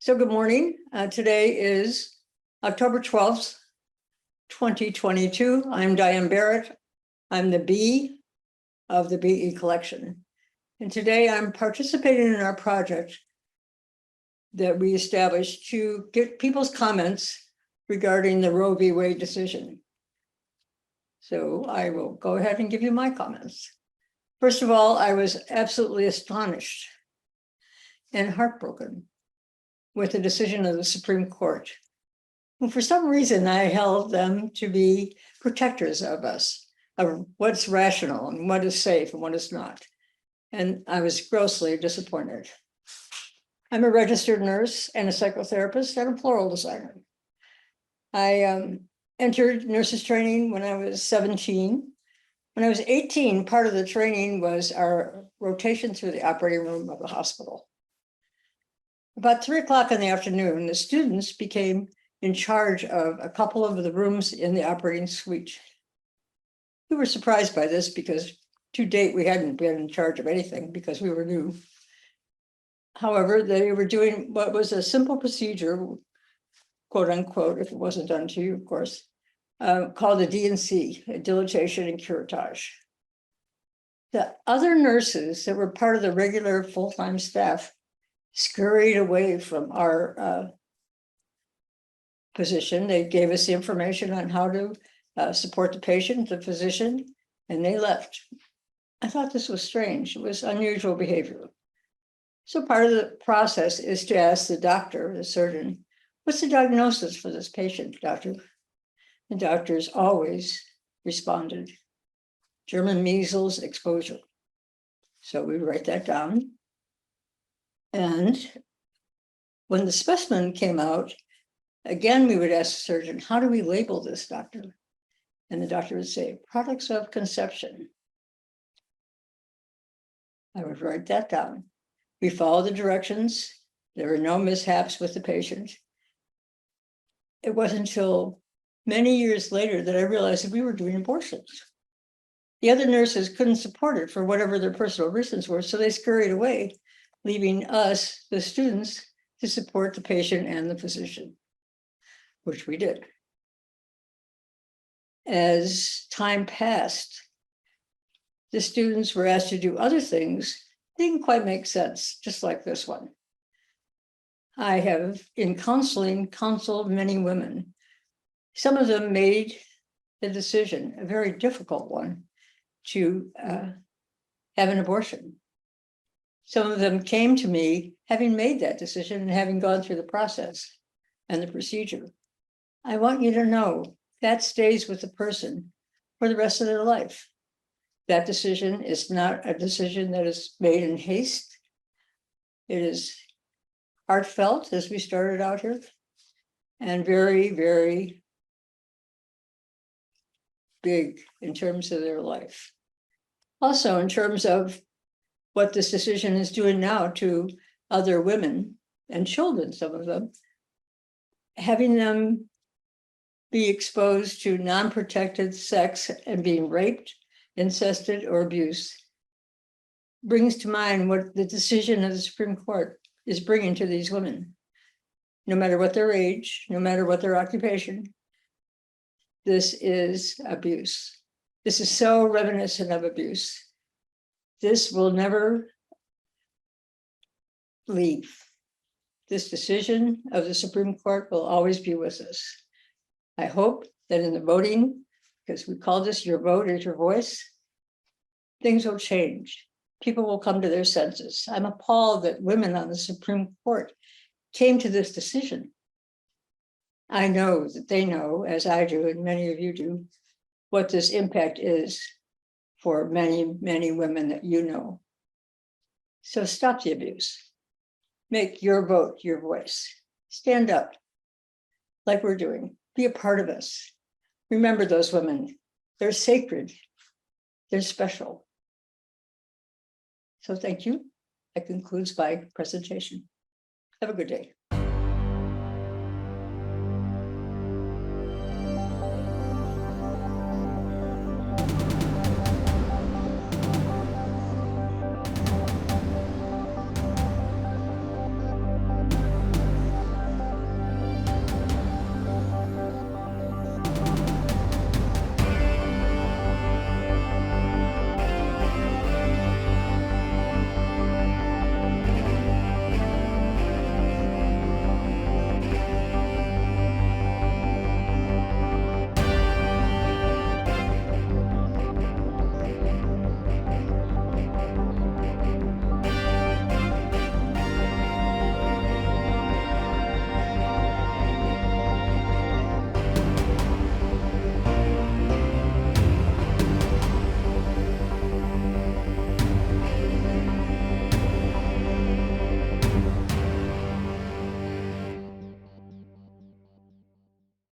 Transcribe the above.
So good morning. Today is October 12th, 2022. I'm Dianne Barrett. I'm the B of the BE collection. And today I'm participating in our project that we established to get people's comments regarding the Roe v. Wade decision. So I will go ahead and give you my comments. First of all, I was absolutely astonished and heartbroken with the decision of the Supreme Court. And for some reason, I held them to be protectors of us, of what's rational and what is safe and what is not. And I was grossly disappointed. I'm a registered nurse and a psychotherapist and a plural designer. I entered nurses training when I was 17. When I was 18, part of the training was our rotation through the operating room of the hospital. About 3 o'clock in the afternoon, the students became in charge of a couple of the rooms in the operating suite. We were surprised by this because to date, we hadn't been in charge of anything because we were new. However, they were doing what was a simple procedure, quote unquote, if it wasn't done to you, of course, called a DNC, dilatation and curettage. The other nurses that were part of the regular full-time staff scurried away from our position. They gave us the information on how to support the patient, the physician, and they left. I thought this was strange. It was unusual behavior. So part of the process is to ask the doctor, the surgeon, what's the diagnosis for this patient, doctor? The doctors always responded, German measles exposure. So we write that down. And when the specimen came out, again, we would ask the surgeon, how do we label this, doctor? And the doctor would say, products of conception. I would write that down. We followed the directions. There were no mishaps with the patient. It wasn't until many years later that I realized that we were doing abortions. The other nurses couldn't support it for whatever their personal reasons were, so they scurried away, leaving us, the students, to support the patient and the physician, which we did. As time passed, the students were asked to do other things. Didn't quite make sense, just like this one. I have, in counseling, counseled many women. Some of them made the decision, a very difficult one, to have an abortion. Some of them came to me having made that decision and having gone through the process and the procedure. I want you to know that stays with the person for the rest of their life. That decision is not a decision that is made in haste. It is heartfelt, as we started out here, and very, very big in terms of their life. Also, in terms of what this decision is doing now to other women and children, some of them, having them be exposed to non-protected sex and being raped, incested, or abused brings to mind what the decision of the Supreme Court is bringing to these women. No matter what their age, no matter what their occupation, this is abuse. This is so reminiscent of abuse. This will never leave. This decision of the Supreme Court will always be with us. I hope that in the voting, because we call this your vote is your voice, things will change. People will come to their senses. I'm appalled that women on the Supreme Court came to this decision. I know that they know, as I do, and many of you do, what this impact is for many, many women that you know. So stop the abuse. Make your vote your voice. Stand up like we're doing. Be a part of us. Remember those women. They're sacred. They're special. So thank you. That concludes my presentation. Have a good day.